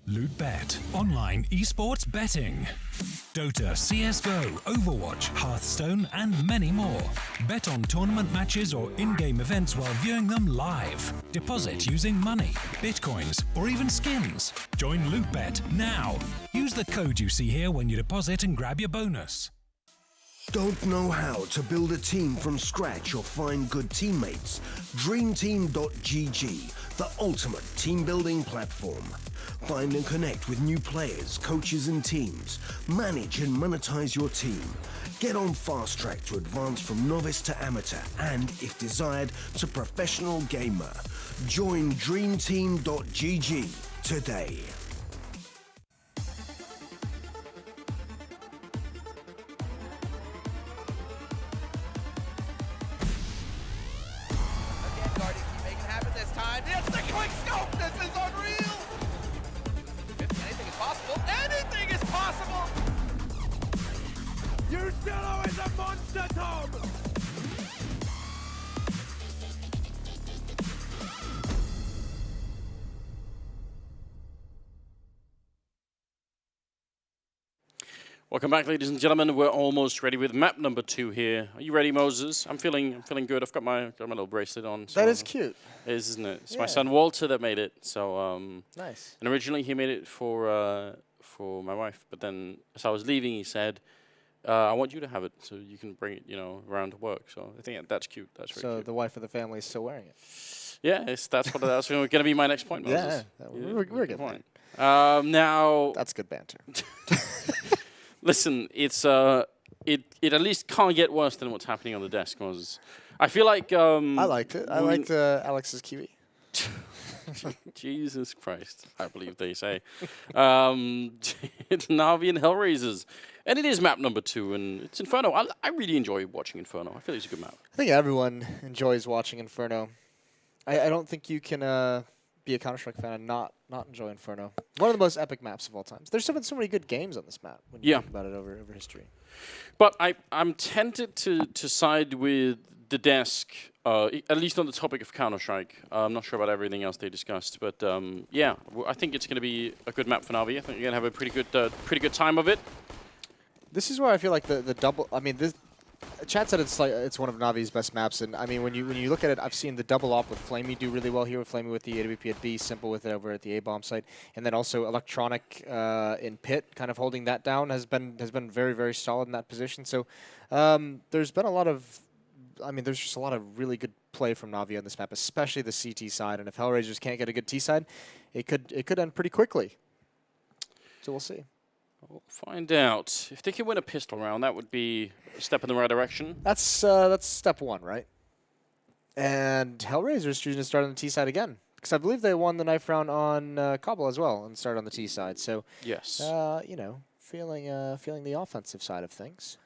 LootBet, online esports betting. Dota, CSGO, Overwatch, Hearthstone, and many more. Bet on tournament matches or in-game events while viewing them live. Deposit using money, bitcoins, or even skins. Join LootBet now. Use the code you see here when you deposit and grab your bonus. Don't know how to build a team from scratch or find good teammates? DreamTeam.gg, the ultimate team building platform. Find and connect with new players, coaches and teams. Manage and monetize your team. Get on fast track to advance from novice to amateur and, if desired, to professional gamer. Join DreamTeam.gg today. Welcome back, ladies and gentlemen. We're almost ready with map number 2 here. Are you ready, Moses? I'm feeling good. I've got my little bracelet on. So that is cute. It is, isn't it? It's my son Walter that made it. So nice. And originally he made it for my wife, but then as I was leaving, he said, "I want you to have it, so you can bring it, around to work." So I think that's cute. That's very cute. So the wife of the family is still wearing it. Yeah, that's going to be my next point, Moses. Yeah, we're good point. Now that's good banter. Listen, it's it at least can't get worse than what's happening on the desk. Moses, I feel like I liked it. I liked Alex's Kiwi. Jesus Christ, I believe they say. It's Navi and HellRaisers. And it is map number 2, and it's Inferno. I really enjoy watching Inferno. I feel it's a good map. I think everyone enjoys watching Inferno. I don't think you can be a Counter-Strike fan and not enjoy Inferno. One of the most epic maps of all time. There's been so many good games on this map when you think about it over history. But I'm tempted to side with the desk, at least on the topic of Counter-Strike. I'm not sure about everything else they discussed, but yeah, I think it's going to be a good map for Navi. I think you're going to have a pretty good time of it. This is where I feel like the double. I mean, Chad said it's one of Navi's best maps, and I mean when you look at it, I've seen the double op with Flamey do really well here with Flamey with the AWP at B, Simple with it over at the A bomb site, and then also Electronic in Pit, kind of holding that down has been very, very solid in that position. So there's been a lot of, there's just a lot of really good play from Navi on this map, especially the CT side. And if HellRaisers can't get a good T side, it could end pretty quickly. So we'll see. We'll find out. If they can win a pistol round, that would be a step in the right direction. That's step 1, right? And HellRaisers choosing to start on the T side again, because I believe they won the knife round on Cobble as well and started on the T side. So yes, feeling the offensive side of things.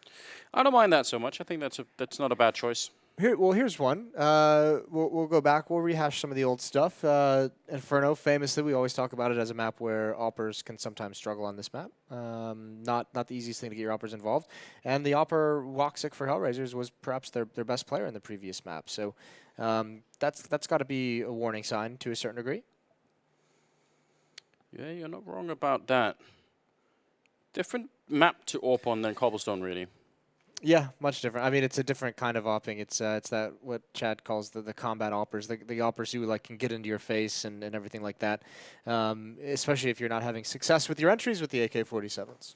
I don't mind that so much. I think that's not a bad choice. Here's one. We'll go back. We'll rehash some of the old stuff. Inferno, famously, we always talk about it as a map where oppers can sometimes struggle on this map. Not the easiest thing to get your oppers involved. And the opper Woxic for HellRaisers was perhaps their best player in the previous map. So that's got to be a warning sign to a certain degree. Yeah, you're not wrong about that. Different map to AWP on than Cobblestone, really. Yeah, much different. I mean, it's a different kind of opping. It's that what Chad calls the combat oppers, the oppers who like can get into your face and everything like that. Especially if you're not having success with your entries with the AK-47s.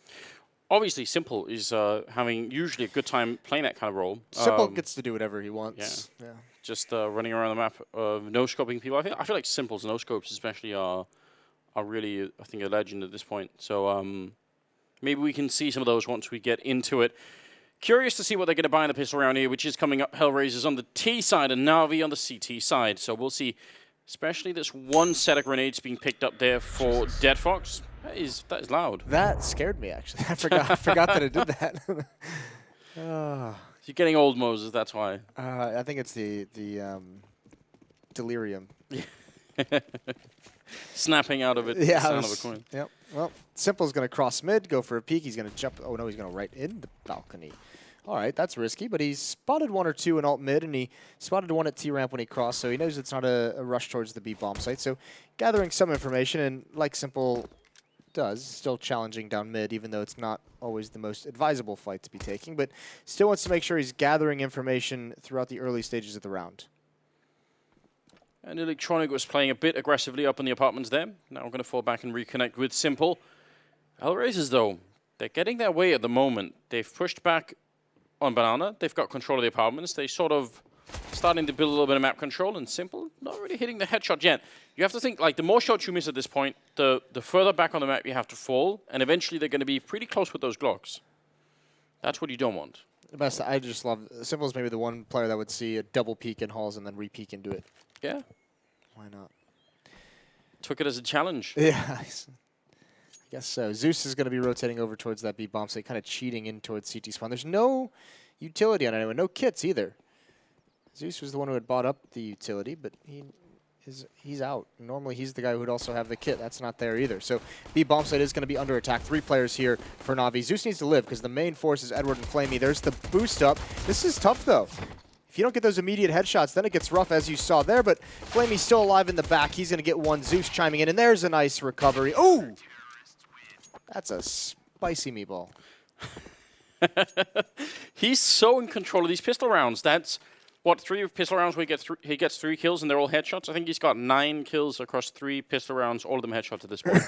Obviously, Simple is having usually a good time playing that kind of role. Simple gets to do whatever he wants. Yeah. Just running around the map, no-scoping people. I feel like Simple's no-scopes especially are really, I think, a legend at this point. So maybe we can see some of those once we get into it. Curious to see what they're going to buy in the pistol round here, which is coming up. HellRaisers on the T side and Na'Vi on the CT side. So we'll see, especially this one set of grenades being picked up there for Dead Fox. That is loud. That scared me, actually. I forgot that it did that. You're getting old, Moses, that's why. I think it's the delirium. Snapping out of it, yeah, the sound of a coin. Yep. Well, Simple's going to cross mid, go for a peek. He's going to jump. Oh, no, he's going to right in the balcony. All right, that's risky, but he's spotted one or two in alt mid, and he spotted one at T-ramp when he crossed, so he knows it's not a rush towards the B bomb site. So gathering some information, and like Simple does, still challenging down mid, even though it's not always the most advisable fight to be taking, but still wants to make sure he's gathering information throughout the early stages of the round. And Electronic was playing a bit aggressively up in the apartments there. Now we're going to fall back and reconnect with Simple. HellRaisers, though, they're getting their way at the moment. They've pushed back on Banana. They've got control of the apartments. They sort of starting to build a little bit of map control, and Simple not really hitting the headshot yet. You have to think, like, the more shots you miss at this point, the further back on the map you have to fall, and eventually they're going to be pretty close with those Glocks. That's what you don't want. The best, I just love, Simple is maybe the one player that would see a double peek in halls and then re-peek into it. Yeah. Why not? Took it as a challenge. Yeah, I guess so. Zeus is going to be rotating over towards that B bomb site, kind of cheating in towards CT spawn. There's no utility on anyone, no kits either. Zeus was the one who had bought up the utility, but he's out. Normally he's the guy who would also have the kit. That's not there either. So B bomb site is going to be under attack. 3 players here for Na'Vi. Zeus needs to live because the main force is Edward and Flamey. There's the boost up. This is tough though. If you don't get those immediate headshots, then it gets rough, as you saw there, but Flamey's still alive in the back. He's going to get one. Zeus chiming in, and there's a nice recovery. Ooh! That's a spicy meatball. He's so in control of these pistol rounds. That's, what, 3 pistol rounds where he gets 3 kills, and they're all headshots? I think he's got 9 kills across 3 pistol rounds, all of them headshots at this point.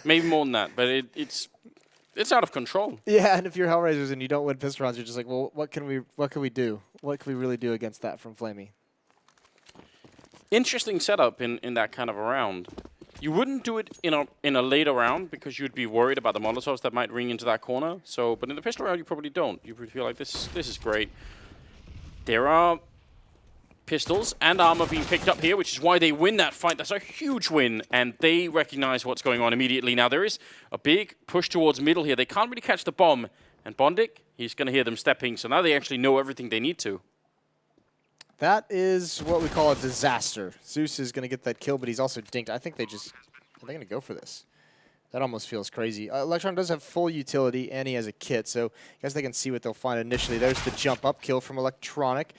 Maybe more than that, but it's out of control. Yeah, and if you're HellRaisers and you don't win pistol rounds, you're just like, well, what can we do? What can we really do against that from Flamey? Interesting setup in that kind of a round. You wouldn't do it in a later round because you'd be worried about the Molotovs that might ring into that corner. So, but in the pistol round, you probably don't. You probably feel like this is great. There are pistols and armor being picked up here, which is why they win that fight. That's a huge win, and they recognize what's going on immediately. Now, there is a big push towards middle here. They can't really catch the bomb, and Bondik, he's going to hear them stepping, so now they actually know everything they need to. That is what we call a disaster. Zeus is going to get that kill, but he's also dinked. I think are they going to go for this? That almost feels crazy. Electron does have full utility, and he has a kit, so I guess they can see what they'll find initially. There's the jump-up kill from Electronic.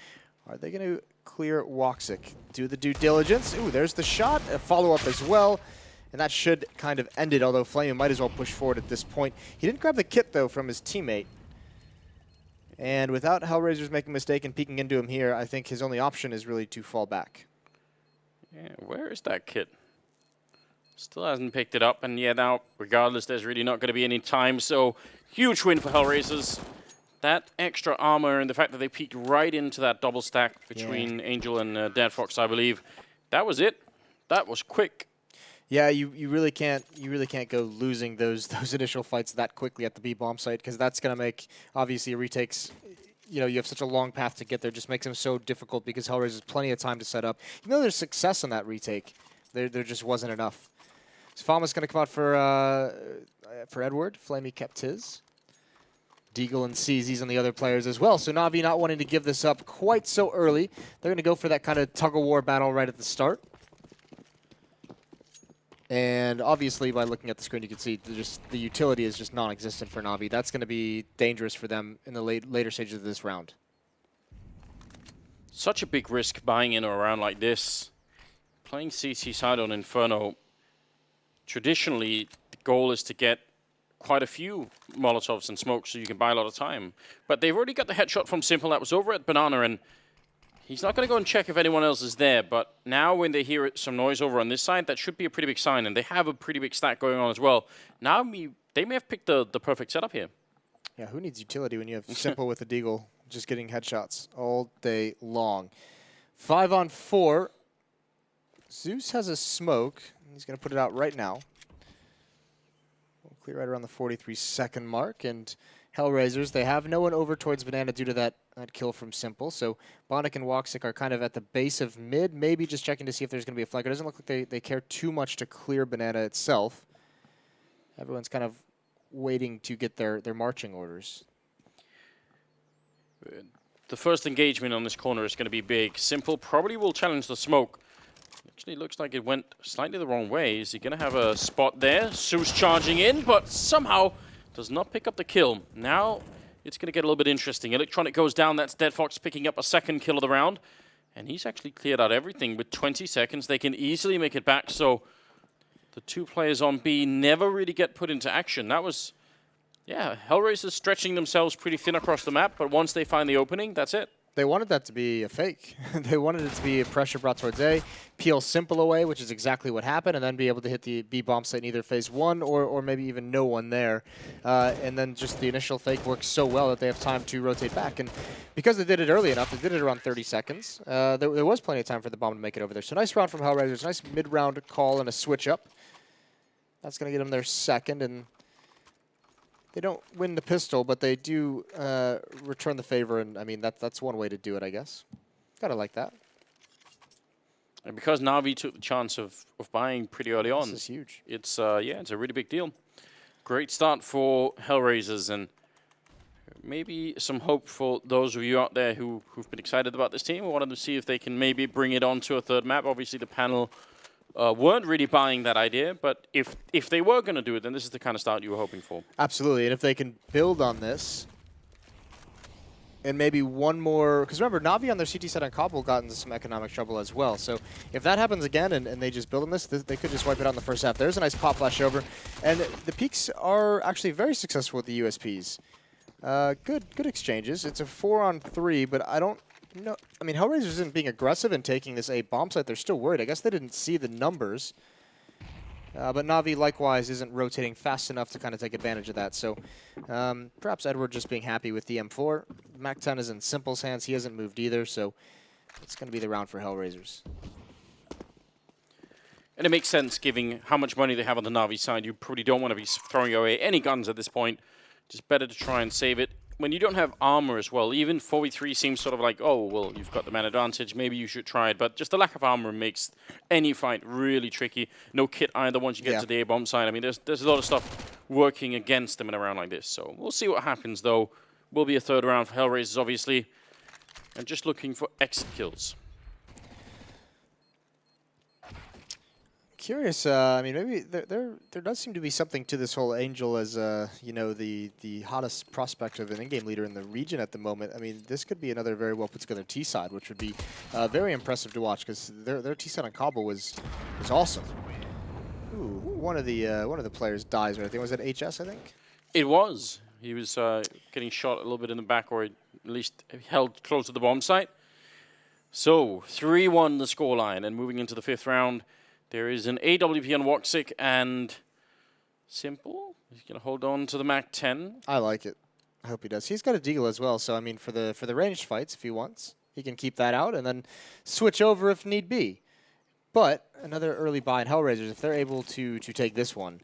Are they going to clear Woxic? Do the due diligence. Ooh, there's the shot. A follow-up as well. And that should kind of end it, although Flame might as well push forward at this point. He didn't grab the kit, though, from his teammate. And without HellRaisers making a mistake and peeking into him here, I think his only option is really to fall back. Yeah, where is that kit? Still hasn't picked it up, and yeah, now, regardless, there's really not going to be any time, so huge win for HellRaisers. That extra armor and the fact that they peeked right into that double stack between Angel and Dead Fox, I believe, that was it. That was quick. Yeah, you really can't go losing those initial fights that quickly at the B bomb site, because that's going to make obviously retakes. You know, you have such a long path to get there, just makes them so difficult because HellRaisers has plenty of time to set up. Even though there's success on that retake, there just wasn't enough. So Fama's going to come out for Edward. Flamey kept his. Deagle and CZ's on the other players as well. So Na'Vi not wanting to give this up quite so early. They're going to go for that kind of tug-of-war battle right at the start. And obviously, by looking at the screen, you can see the utility is just non-existent for Na'Vi. That's going to be dangerous for them in the later stages of this round. Such a big risk buying in or around like this. Playing CT side on Inferno, traditionally, the goal is to get quite a few Molotovs and smokes so you can buy a lot of time. But they've already got the headshot from Simple that was over at Banana, and he's not going to go and check if anyone else is there. But now when they hear some noise over on this side, that should be a pretty big sign, and they have a pretty big stack going on as well. Now they may have picked the perfect setup here. Yeah, who needs utility when you have Simple with a Deagle just getting headshots all day long? 5 on 4. Zeus has a smoke. He's going to put it out right now. We'll clear right around the 43-second mark. And HellRaisers, they have no one over towards Banana due to that kill from Simple. So Bonnik and Woxic are kind of at the base of mid, maybe just checking to see if there's going to be a flank. It doesn't look like they care too much to clear Banana itself. Everyone's kind of waiting to get their marching orders. The first engagement on this corner is going to be big. Simple probably will challenge the smoke. Actually, looks like it went slightly the wrong way. Is he going to have a spot there? Zeus charging in, but somehow does not pick up the kill. Now it's going to get a little bit interesting. Electronic goes down. That's Dead Fox picking up a second kill of the round. And he's actually cleared out everything. With 20 seconds, they can easily make it back. So the two players on B never really get put into action. That was, yeah, HellRaisers stretching themselves pretty thin across the map. But once they find the opening, that's it. They wanted that to be a fake. They wanted it to be a pressure brought towards A, peel Simple away, which is exactly what happened, and then be able to hit the B bomb site in either phase 1 or maybe even no one there. And then just the initial fake works so well that they have time to rotate back. And because they did it early enough, they did it around 30 seconds, there was plenty of time for the bomb to make it over there. So nice round from HellRaisers, nice mid-round call and a switch up. That's going to get them their second, and they don't win the pistol, but they do return the favor, and I mean that's one way to do it, I guess. Gotta like that. And because Na'Vi took the chance of buying pretty early on, this is huge. It's yeah, it's a really big deal. Great start for HellRaisers, and maybe some hope for those of you out there who've been excited about this team. We wanted to see if they can maybe bring it on to a third map. Obviously, the panel weren't really buying that idea, but if they were going to do it, then this is the kind of start you were hoping for. Absolutely, and if they can build on this, and maybe one more, because remember, Na'Vi on their CT side on Kabul got into some economic trouble as well, so if that happens again and they just build on this, they could just wipe it out in the first half. There's a nice pop flash over, and the peaks are actually very successful with the USPs. Good exchanges. It's a 4-on-3, but I don't know. I mean, HellRaisers isn't being aggressive in taking this A bomb site. They're still worried. I guess they didn't see the numbers. But Na'Vi, likewise, isn't rotating fast enough to kind of take advantage of that. So perhaps Edward just being happy with the M4. Mac-10 is in Simple's hands. He hasn't moved either, so it's going to be the round for HellRaisers. And it makes sense, given how much money they have on the Na'Vi side. You probably don't want to be throwing away any guns at this point. Just better to try and save it. When you don't have armor as well, even 4v3 seems sort of like, oh, well, you've got the man advantage, maybe you should try it. But just the lack of armor makes any fight really tricky. No kit either once you get to the A-bomb side. I mean, there's a lot of stuff working against them in a round like this. So we'll see what happens, though. Will be a third round for HellRaisers, obviously. And just looking for exit kills. Curious. I mean, maybe there does seem to be something to this whole Angel as you know, the hottest prospect of an in-game leader in the region at the moment. I mean, this could be another very well put together T side, which would be very impressive to watch because their T side on Kabul was awesome. Ooh, one of the players dies right. I think was at HS. I think it was. He was getting shot a little bit in the back, or at least held close to the bomb site. So 3-1 the scoreline, and moving into the fifth round. There is an AWP on Woxic and Simple. He's going to hold on to the Mac-10. I like it. I hope he does. He's got a deagle as well, so I mean, for the ranged fights, if he wants, he can keep that out and then switch over if need be. But another early buy in HellRaisers, if they're able to take this one,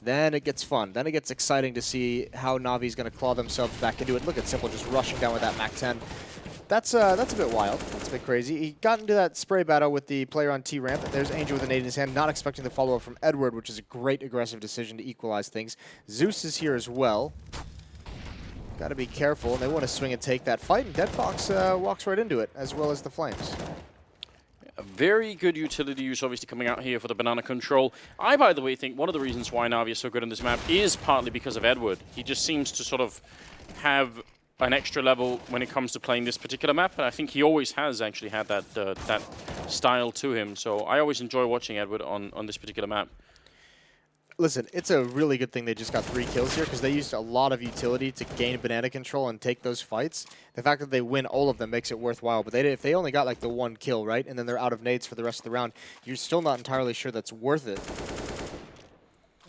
then it gets fun. Then it gets exciting to see how Na'Vi's going to claw themselves back into it. Look at Simple just rushing down with that Mac-10. That's a bit wild. That's a bit crazy. He got into that spray battle with the player on T-ramp. There's Angel with a nade in his hand, not expecting the follow-up from Edward, which is a great aggressive decision to equalize things. Zeus is here as well. got to be careful, and they want to swing and take that fight, and Dead Fox walks right into it, as well as the Flames. A very good utility use, obviously, coming out here for the banana control. I, by the way, think one of the reasons why Na'Vi is so good on this map is partly because of Edward. He just seems to sort of have an extra level when it comes to playing this particular map, and I think he always has actually had that that style to him. So I always enjoy watching Edward on this particular map. Listen, it's a really good thing they just got 3 kills here because they used a lot of utility to gain banana control and take those fights. The fact that they win all of them makes it worthwhile, but if they only got like the 1 kill, right, and then they're out of nades for the rest of the round, you're still not entirely sure that's worth it.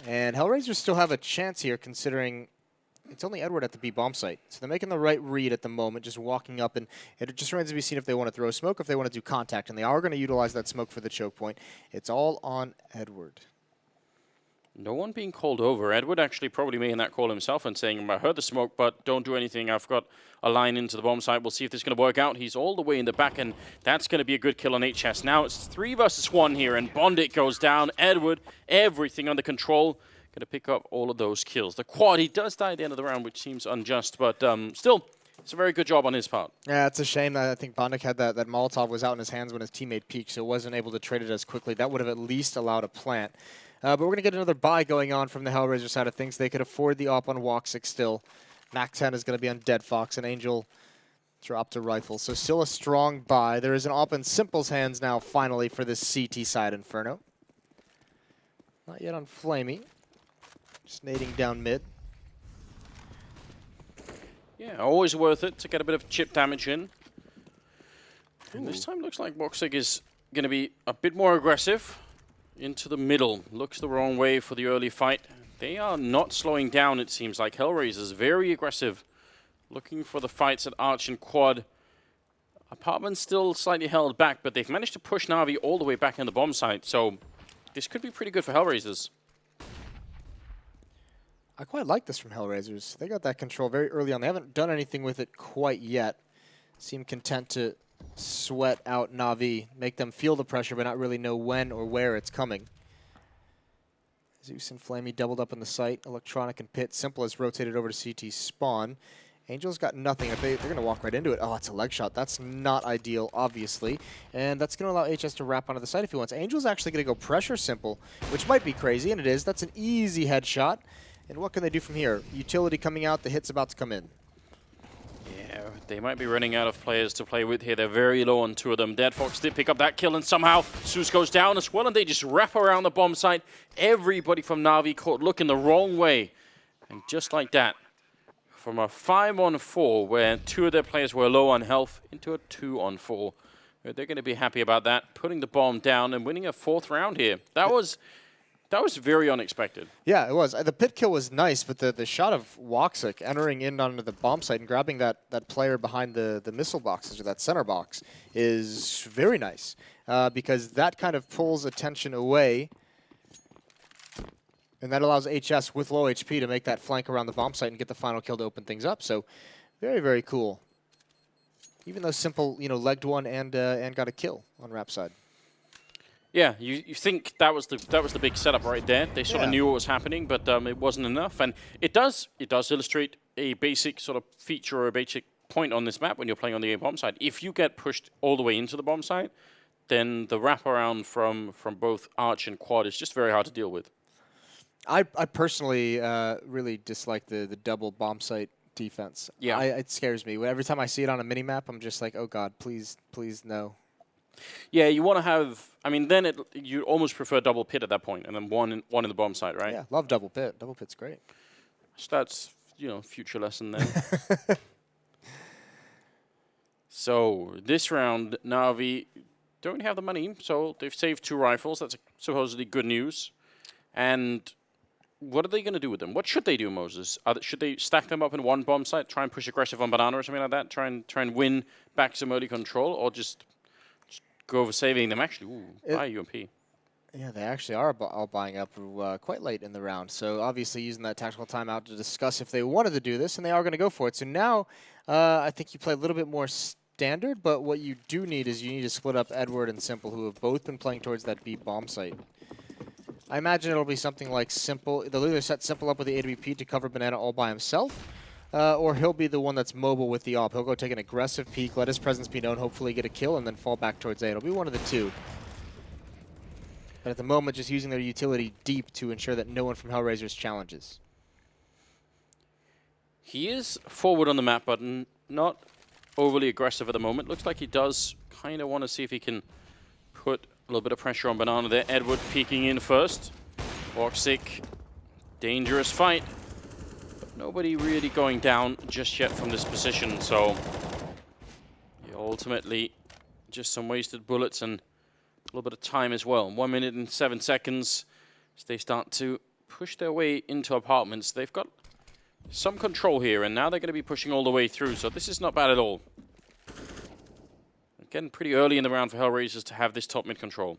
And HellRaisers still have a chance here considering it's only Edward at the B bomb site. So they're making the right read at the moment, just walking up, and it just remains to be seen if they want to throw smoke, if they want to do contact, and they are going to utilize that smoke for the choke point. It's all on Edward. No one being called over. Edward actually probably making that call himself and saying, I heard the smoke, but don't do anything. I've got a line into the bomb site. We'll see if this is going to work out. He's all the way in the back, and that's going to be a good kill on HS. Now it's 3 versus 1 here, and Bondit goes down. Edward, everything under control. Going to pick up all of those kills. The quad, he does die at the end of the round, which seems unjust, but still, it's a very good job on his part. Yeah, it's a shame that I think Bondik had that Molotov was out in his hands when his teammate peaked, so wasn't able to trade it as quickly. That would have at least allowed a plant. But we're going to get another buy going on from the HellRaiser side of things. They could afford the op on Woxic still. Mac 10 is going to be on Dead Fox, and Angel dropped a rifle. So still a strong buy. There is an op in Simple's hands now, finally, for this CT side Inferno. Not yet on Flamey. Just nading down mid. Yeah, always worth it to get a bit of chip damage in. And this time looks like Woxic is going to be a bit more aggressive. Into the middle. Looks the wrong way for the early fight. They are not slowing down, it seems like. HellRaisers very aggressive. Looking for the fights at Arch and Quad. Apartment still slightly held back, but they've managed to push Na'Vi all the way back in the bomb site. So this could be pretty good for HellRaisers. I quite like this from HellRaisers. They got that control very early on. They haven't done anything with it quite yet. Seem content to sweat out Na'Vi, make them feel the pressure but not really know when or where it's coming. Zeus and Flamey doubled up in the site. Electronic and Pit. Simple has rotated over to CT spawn. Angel's got nothing. They're going to walk right into it. Oh, it's a leg shot. That's not ideal, obviously. And that's going to allow HS to wrap onto the site if he wants. Angel's actually going to go pressure Simple, which might be crazy, and it is. That's an easy headshot. And what can they do from here? Utility coming out. The hit's about to come in. They might be running out of players to play with here. They're very low on 2 of them. Dead Fox did pick up that kill, and somehow Zeus goes down as well, and they just wrap around the bomb site. Everybody from Na'Vi caught looking the wrong way. And just like that, from a 5-on-4, where 2 of their players were low on health, into a 2-on-4. They're going to be happy about that, putting the bomb down and winning a 4th round here. That was very unexpected. Yeah, it was. The pit kill was nice, but the shot of Woxic entering in onto the bomb site and grabbing that player behind the missile boxes, or that center box, is very nice. Because that kind of pulls attention away, and that allows HS with low HP to make that flank around the bomb site and get the final kill to open things up. So, very, very cool. Even though Simple, legged one and got a kill on Rap side. Yeah, you think that was the big setup right there. They sort of knew what was happening, but it wasn't enough. And it does illustrate a basic sort of feature or a basic point on this map when you're playing on the A bomb site. If you get pushed all the way into the bomb site, then the wraparound from both Arch and Quad is just very hard to deal with. I personally really dislike the double bomb site defense. Yeah, it scares me. Every time I see it on a mini map, I'm just like, oh god, please no. Yeah, you want to have. I mean, then you almost prefer double pit at that point, and then one in the bomb site, right? Yeah, love double pit. Double pit's great. So that's future lesson then. So this round, Na'Vi don't have the money, so they've saved 2 rifles. That's supposedly good news. And what are they going to do with them? What should they do, Moses? Should they stack them up in one bomb site, try and push aggressive on Banana or something like that, try and win back some early control, or just go over saving them? Actually, buy UMP. Yeah, they actually are all buying up quite late in the round. So obviously using that tactical timeout to discuss if they wanted to do this, and they are going to go for it. So now I think you play a little bit more standard, but what you do need is you need to split up Edward and Simple, who have both been playing towards that B bomb site. I imagine it'll be something like Simple. They'll either set Simple up with the AWP to cover Banana all by himself, or he'll be the one that's mobile with the AWP. He'll go take an aggressive peek, let his presence be known, hopefully get a kill, and then fall back towards A. It'll be one of the two. But at the moment, just using their utility deep to ensure that no one from HellRaisers challenges. He is forward on the map, but not overly aggressive at the moment. Looks like he does kind of want to see if he can put a little bit of pressure on Banana there. Edward peeking in first. Woxic, dangerous fight. But nobody really going down just yet from this position, so ultimately just some wasted bullets and a little bit of time as well. 1 minute and 7 seconds as they start to push their way into apartments. They've got some control here, and now they're going to be pushing all the way through, so this is not bad at all. Getting pretty early in the round for HellRaisers to have this top mid control.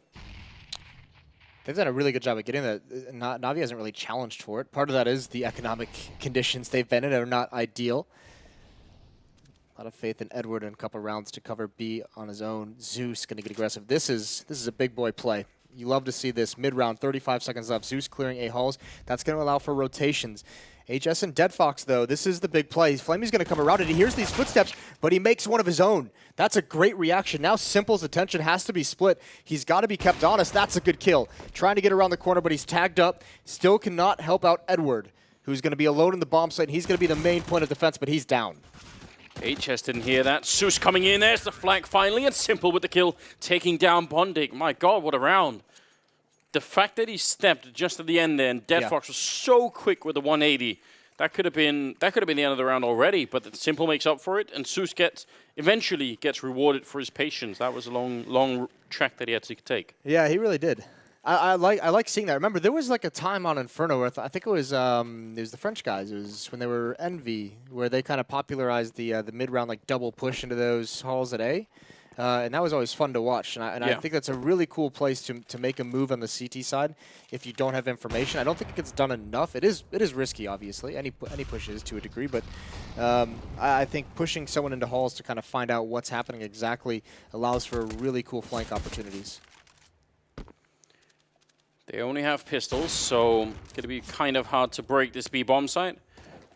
They've done a really good job at getting that. Na'Vi hasn't really challenged for it. Part of that is the economic conditions they've been in are not ideal. A lot of faith in Edward and a couple rounds to cover B on his own. Zeus going to get aggressive. This is a big boy play. You love to see this. Mid-round, 35 seconds left. Zeus clearing A halls. That's going to allow for rotations. HS and Dead Fox, though, this is the big play. Flamey's going to come around, and he hears these footsteps, but he makes one of his own. That's a great reaction. Now Simple's attention has to be split. He's got to be kept honest. That's a good kill. Trying to get around the corner, but he's tagged up. Still cannot help out Edward, who's going to be alone in the bomb site, and he's going to be the main point of defense, but he's down. HS didn't hear that. Zeus coming in. There's the flank finally, and Simple with the kill, taking down Bondig. My God, what a round. The fact that he stepped just at the end there, and Dead Fox was so quick with the 180. That could have been the end of the round already, but Simple makes up for it, and Zeus eventually gets rewarded for his patience. That was a long track that he had to take. Yeah, he really did. I like seeing that. Remember, there was like a time on Inferno where I think it was the French guys. It was when they were Envy, where they kind of popularized the mid round like double push into those halls at A. And that was always fun to watch. And I think that's a really cool place to make a move on the CT side if you don't have information. I don't think it gets done enough. It is risky, obviously. Any push is to a degree. But I think pushing someone into halls to kind of find out what's happening exactly allows for really cool flank opportunities. They only have pistols, so it's going to be kind of hard to break this B bomb site.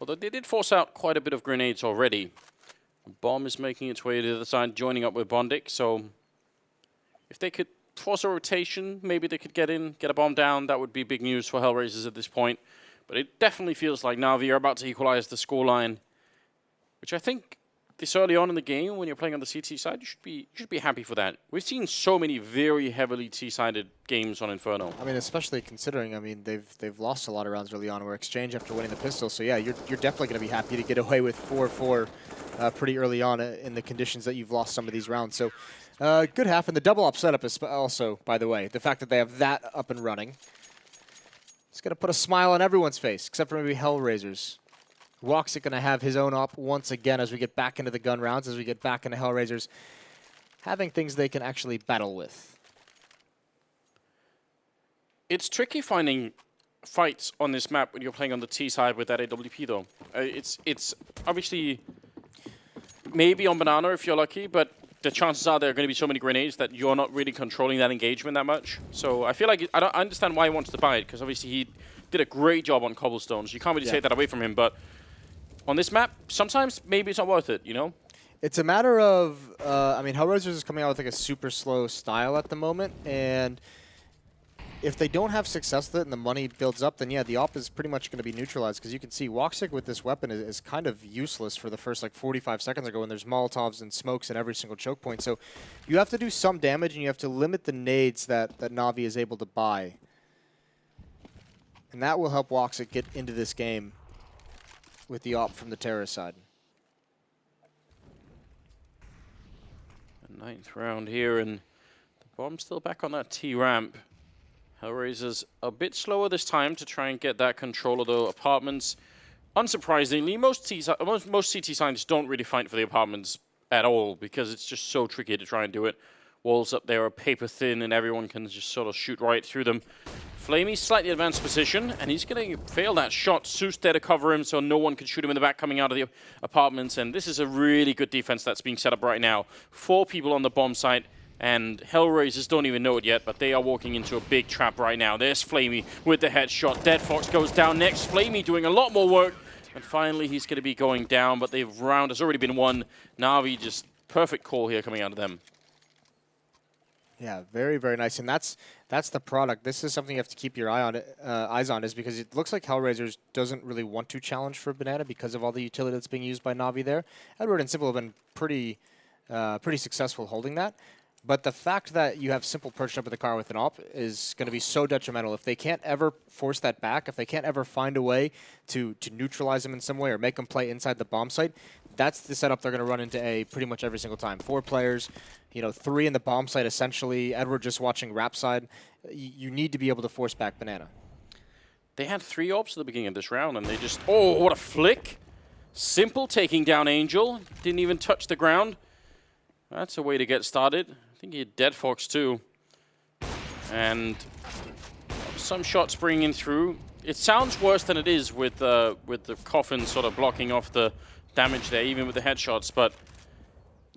Although they did force out quite a bit of grenades already. Bomb is making its way to the other side, joining up with Bondik. So if they could force a rotation, maybe they could get in, get a bomb down. That would be big news for HellRaisers at this point. But it definitely feels like Na'Vi are about to equalize the scoreline, which I think this early on in the game, when you're playing on the CT side, you should be happy for that. We've seen so many very heavily T-sided games on Inferno. I mean, especially considering, I mean, they've lost a lot of rounds early on. We're exchange after winning the pistol. So yeah, you're definitely going to be happy to get away with 4-4 pretty early on in the conditions that you've lost some of these rounds. So good half, and the double op setup is also, by the way, the fact that they have that up and running. It's going to put a smile on everyone's face, except for maybe HellRaisers. Woxic going to have his own op once again as we get back into the gun rounds, as we get back into HellRaisers, having things they can actually battle with. It's tricky finding fights on this map when you're playing on the T side with that AWP, though. It's obviously maybe on Banana if you're lucky, but the chances are there are going to be so many grenades that you're not really controlling that engagement that much. So I feel like I understand why he wants to buy it, because obviously he did a great job on cobblestones. You can't really take that away from him, but on this map, sometimes maybe it's not worth it, you know? It's a matter of, I mean, HellRaisers is coming out with like a super slow style at the moment, and if they don't have success with it and the money builds up, then yeah, the op is pretty much going to be neutralized, because you can see Woxic with this weapon is kind of useless for the first like 45 seconds ago, and there's Molotovs and smokes at every single choke point. So you have to do some damage, and you have to limit the nades that Na'Vi is able to buy. And that will help Woxic get into this game with the op from the terrorist side. The 9th round here, and the bomb's still back on that T ramp. HellRaisers a bit slower this time to try and get that control, although apartments, unsurprisingly, most CT sides don't really fight for the apartments at all, because it's just so tricky to try and do it. Walls up there are paper thin, and everyone can just sort of shoot right through them. Flamey, slightly advanced position, and he's going to fail that shot. Zeus there to cover him, so no one can shoot him in the back coming out of the apartments, and this is a really good defense that's being set up right now. 4 people on the bomb site, and HellRaisers don't even know it yet, but they are walking into a big trap right now. There's Flamey with the headshot. Dead Fox goes down next. Flamey doing a lot more work And finally, he's going to be going down, but the round has already been won. Na'Vi just perfect call here coming out of them. Yeah, very, very nice. And that's the product. This is something you have to keep your eyes on, is because it looks like HellRaisers doesn't really want to challenge for Banana because of all the utility that's being used by Na'Vi there. Edward and Simple have been pretty successful holding that. But the fact that you have Simple perched up in the car with an AWP is going to be so detrimental. If they can't ever force that back, if they can't ever find a way to neutralize them in some way or make them play inside the bomb site, that's the setup they're going to run into A pretty much every single time. 4 players, 3 in the bomb site essentially. Edward just watching Rap side. You need to be able to force back Banana. They had 3 AWPs at the beginning of this round, and they just... Oh, what a flick! Simple taking down Angel. Didn't even touch the ground. That's a way to get started. I think he had Dead Fox too. And some shots bringing through. It sounds worse than it is with the coffin sort of blocking off the damage there, even with the headshots. But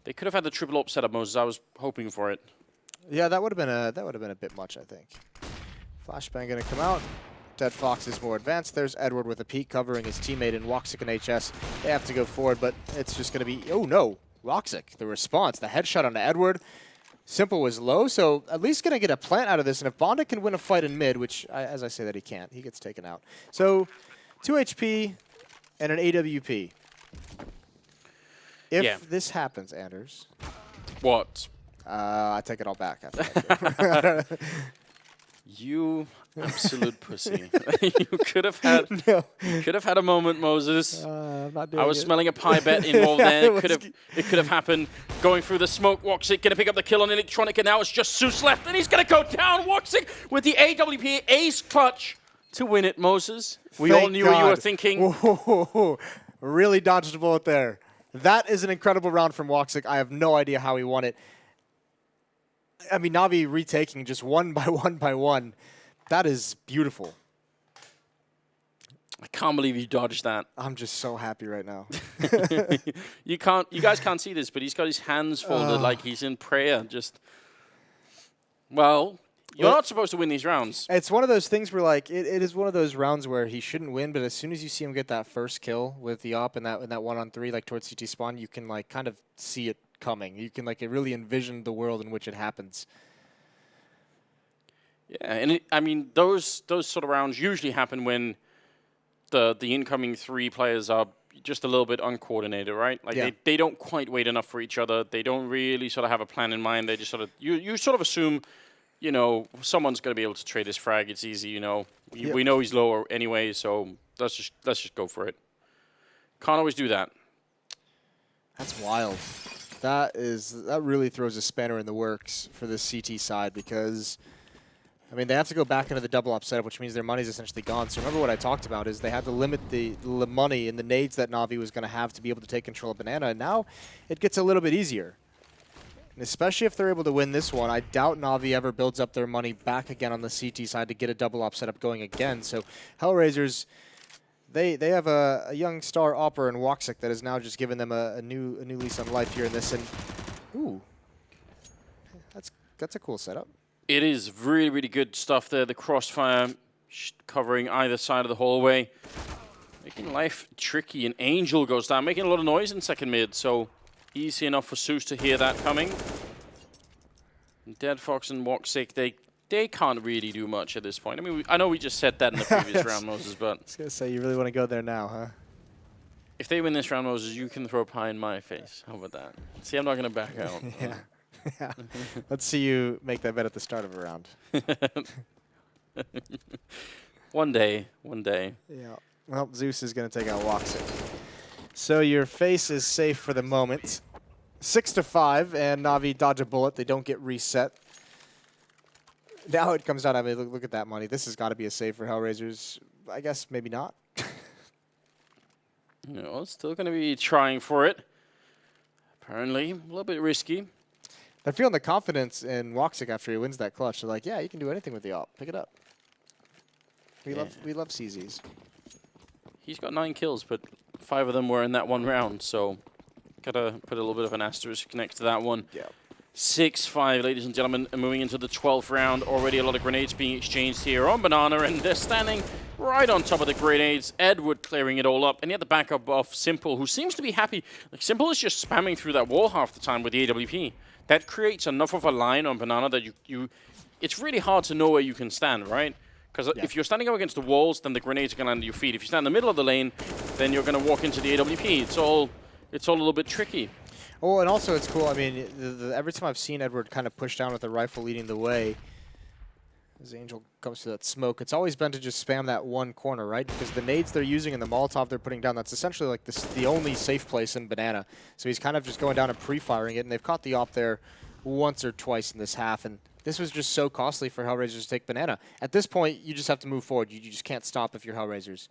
they could have had the triple AWP setup, Moses. I was hoping for it. Yeah, that would have been a bit much, I think. Flashbang going to come out. Dead Fox is more advanced. There's Edward with a peek covering his teammate in Woxic and HS. They have to go forward, but it's just going to be... Oh, no. Woxic, the response, the headshot onto Edward. Simple was low, so at least going to get a plant out of this. And if Bonda can win a fight in mid, which, as I say that he can't, he gets taken out. So 2 HP and an AWP. If this happens, Anders. What? I take it all back after that. You absolute pussy. You could have had a moment, Moses. I'm not doing I was it. smelling a pie bet involved there. It could have happened. Going through the smoke, Woxic gonna pick up the kill on Electronic, and now it's just Zeus left, and he's gonna go down. Woxic with the AWP ace clutch to win it, Moses. We all knew what you were thinking. Whoa, really dodged a bullet there. That is an incredible round from Woxic. I have no idea how he won it. I mean, Na'Vi retaking just one by one. That is beautiful. I can't believe you dodged that. I'm just so happy right now. You guys can't see this, but he's got his hands folded like he's in prayer. Just, well, you're not supposed to win these rounds. It's one of those things where, like, it is one of those rounds where he shouldn't win, but as soon as you see him get that first kill with the AWP and that 1-on-3, like towards CT spawn, you can like kind of see it coming. You can like really envision the world in which it happens. Yeah, and I mean those sort of rounds usually happen when the incoming 3 players are just a little bit uncoordinated, right? Like they don't quite wait enough for each other. They don't really sort of have a plan in mind. They just sort of you sort of assume, someone's going to be able to trade this frag. It's easy, We know he's lower anyway, so let's just go for it. Can't always do that. That's wild. That really throws a spanner in the works for the CT side because, I mean, they have to go back into the double up setup, which means their money's essentially gone. So remember what I talked about is they had to limit the money and the nades that Na'Vi was going to have to be able to take control of Banana, and now it gets a little bit easier. And especially if they're able to win this one, I doubt Na'Vi ever builds up their money back again on the CT side to get a double op setup going again. So HellRaisers, they have a young star opera in Woxic that has now just given them a new lease on life here in this. And ooh, that's a cool setup. It is really, really good stuff there. The crossfire covering either side of the hallway, making life tricky. And Angel goes down, making a lot of noise in second mid. So easy enough for Zeus to hear that coming. And Dead Fox and Woxic, they can't really do much at this point. I mean, I know we just said that in the previous round, Moses, but... I was going to say, you really want to go there now, huh? If they win this round, Moses, you can throw pie in my face. How about that? See, I'm not going to back out. Yeah. Let's see you make that bet at the start of a round. One day. Yeah. Well, Zeus is going to take out Woxic. So your face is safe for the moment. 6-5, and Na'Vi dodge a bullet. They don't get reset. Now it comes down, I mean, look at that money. This has got to be a save for HellRaisers. I guess maybe not. No, still going to be trying for it. Apparently, a little bit risky. They're feeling the confidence in Woxic after he wins that clutch. They're like, yeah, you can do anything with the AWP. Pick it up. We love CZs. He's got 9 kills, but 5 of them were in that one round, so gotta put a little bit of an asterisk next to that one. Yeah. 6-5, ladies and gentlemen, and moving into the 12th round. Already a lot of grenades being exchanged here on Banana, and they're standing right on top of the grenades. Edward clearing it all up, and he had the backup of Simple, who seems to be happy. Like, Simple is just spamming through that wall half the time with the AWP. That creates enough of a line on Banana that it's really hard to know where you can stand, right? Because if you're standing up against the walls, then the grenades are going to land at your feet. If you stand in the middle of the lane, then you're going to walk into the AWP. It's all a little bit tricky. Oh, and also it's cool. I mean, every time I've seen Edward kind of push down with the rifle leading the way, as Angel comes to that smoke, it's always been to just spam that one corner, right? Because the nades they're using and the Molotov they're putting down, that's essentially like the only safe place in Banana. So he's kind of just going down and pre-firing it, and they've caught the op there once or twice in this half, and this was just so costly for HellRaisers to take Banana. At this point, you just have to move forward. You just can't stop if you're HellRaisers.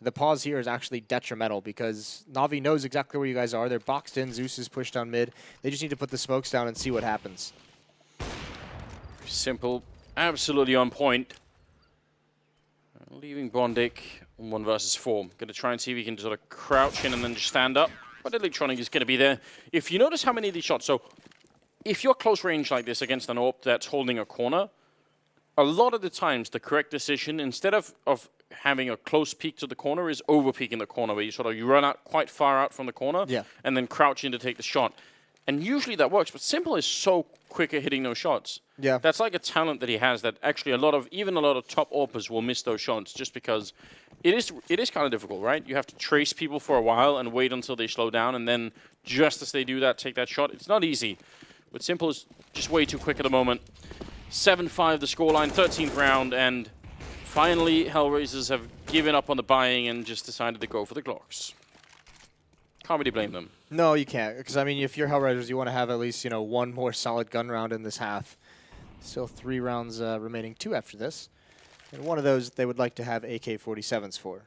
The pause here is actually detrimental because Na'Vi knows exactly where you guys are. They're boxed in. Zeus is pushed down mid. They just need to put the smokes down and see what happens. Simple. Absolutely on point. Leaving Bondic on 1 versus 4. Going to try and see if he can sort of crouch in and then just stand up. But Electronic is going to be there. If you notice how many of these shots... So, if you're close range like this against an AWP that's holding a corner, a lot of the times the correct decision, instead of having a close peek to the corner, is over peeking the corner, where you run out quite far out from the corner and then crouch in to take the shot. And usually that works, but Simple is so quick at hitting those shots. Yeah. That's like a talent that he has that actually even a lot of top AWPers will miss those shots just because it is kind of difficult, right? You have to trace people for a while and wait until they slow down, and then just as they do that, take that shot. It's not easy. But Simple is just way too quick at the moment. 7-5 the scoreline, 13th round, and finally HellRaisers have given up on the buying and just decided to go for the Glocks. Can't really blame them. No, you can't. Because, I mean, if you're HellRaisers, you want to have at least, one more solid gun round in this half. Still 3 rounds remaining, 2 after this. And one of those they would like to have AK-47s for.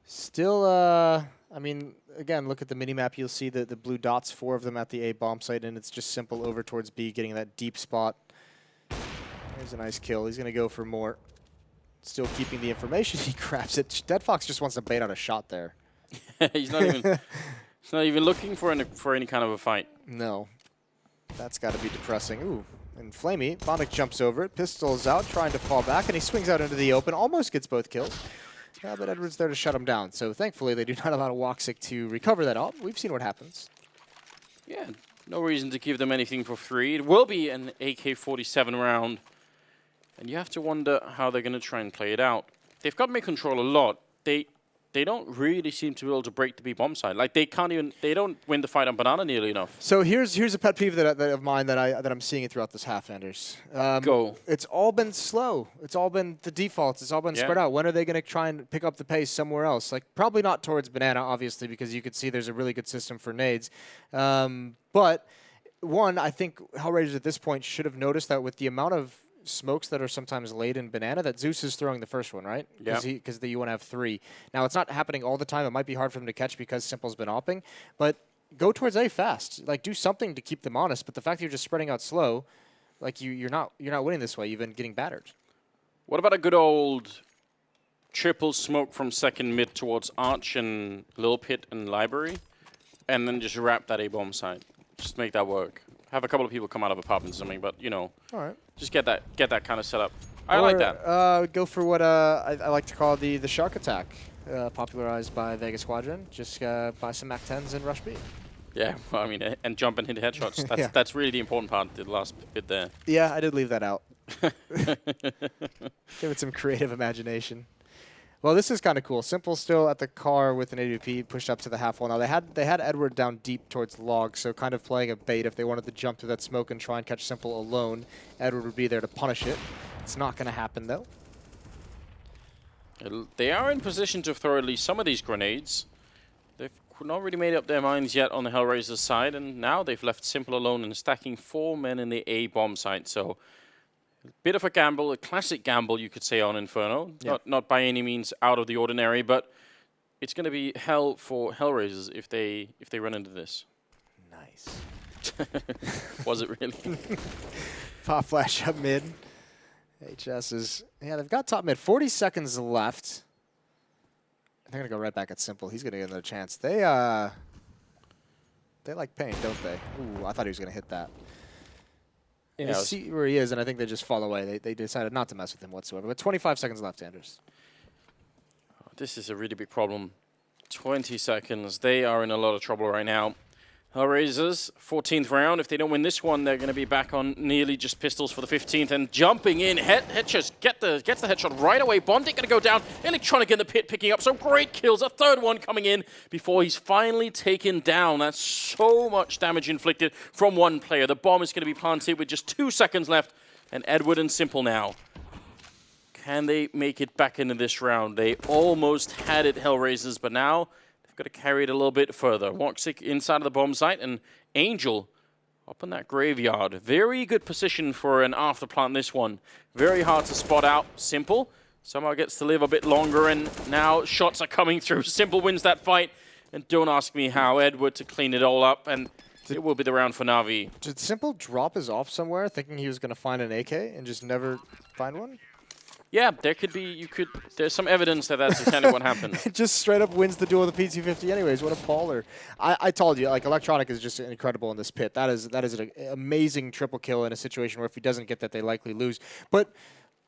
Still, I mean, again, look at the minimap. You'll see the blue dots, 4 of them at the A bomb site, and it's just Simple over towards B, getting that deep spot. There's a nice kill. He's going to go for more. Still keeping the information. He grabs it. Dead Fox just wants to bait out a shot there. He's not even looking for any kind of a fight. No. That's got to be depressing. Ooh. And Flamey, Bondic jumps over it, pistols out, trying to fall back, and he swings out into the open, almost gets both kills. But Edward's there to shut him down. So thankfully, they do not allow Woxic to recover that op. We've seen what happens. Yeah, no reason to give them anything for free. It will be an AK-47 round. And you have to wonder how they're going to try and play it out. They've got mid-control a lot. They don't really seem to be able to break the B bomb side. Like they don't win the fight on Banana nearly enough. So here's a pet peeve of mine that I'm seeing throughout this half, Anders. Go. It's all been slow. It's all been the defaults. It's all been spread out. When are they going to try and pick up the pace somewhere else? Like probably not towards Banana, obviously, because you could see there's a really good system for nades. But one, I think HellRaisers at this point should have noticed that with the amount of smokes that are sometimes laid in Banana, that Zeus is throwing the first one, right? Yeah. Because you want to have 3. Now, it's not happening all the time. It might be hard for them to catch because Simple's been opping, but go towards A fast. Like, do something to keep them honest, but the fact that you're just spreading out slow, like, you're not winning this way. You've been getting battered. What about a good old triple smoke from second mid towards Arch and Lil Pit and Library, and then just wrap that A-bomb side? Just make that work. Have a couple of people come out of apartments or something, but, all right. Just get that kind of setup. I like that. Go for what I like to call the shark attack, popularized by Vegas Squadron. Just buy some MAC-10s and rush B. Yeah, well, I mean, and jump and hit headshots. That's really the important part, the last bit there. Yeah, I did leave that out. Give it some creative imagination. Well, this is kind of cool. Simple still at the car with an AWP pushed up to the half wall. Now, they had Edward down deep towards the log, so kind of playing a bait. If they wanted to jump through that smoke and try and catch Simple alone, Edward would be there to punish it. It's not going to happen, though. They are in position to throw at least some of these grenades. They've not really made up their minds yet on the HellRaisers side, and now they've left Simple alone and stacking 4 men in the A-bomb site. So bit of a gamble, a classic gamble, you could say, on Inferno. Yeah. Not by any means out of the ordinary, but it's going to be hell for HellRaisers if they run into this. Nice. Was it really? Pop flash up mid. HS is... Yeah, they've got top mid. 40 seconds left. They're going to go right back at Simple. He's going to get another chance. They like pain, don't they? Ooh, I thought he was going to hit that. Yeah, see where he is, and I think they just fall away. They decided not to mess with him whatsoever. But 25 seconds left, Anders. This is a really big problem. 20 seconds. They are in a lot of trouble right now. HellRaisers, 14th round. If they don't win this one, they're going to be back on nearly just pistols for the 15th. And jumping in, Headshots gets the headshot right away. Bondic going to go down. Electronic in the pit picking up some great kills. A third one coming in before he's finally taken down. That's so much damage inflicted from one player. The bomb is going to be planted with just 2 seconds left. And Edward and Simple now. Can they make it back into this round? They almost had it, HellRaisers, but now got to carry it a little bit further. Woxic inside of the bomb site, and Angel up in that graveyard. Very good position for an afterplant, this one. Very hard to spot out. Simple somehow gets to live a bit longer, and now shots are coming through. Simple wins that fight, and don't ask me how. Edward to clean it all up, and it will be the round for Na'Vi. Did Simple drop his off somewhere thinking he was going to find an AK and just never find one? Yeah, there could be, there's some evidence that that's kind of what happened. Just straight up wins the duel with the P250 anyways. What a baller. I told you, like, Electronic is just incredible in this pit. That is an amazing triple kill in a situation where if he doesn't get that, they likely lose. But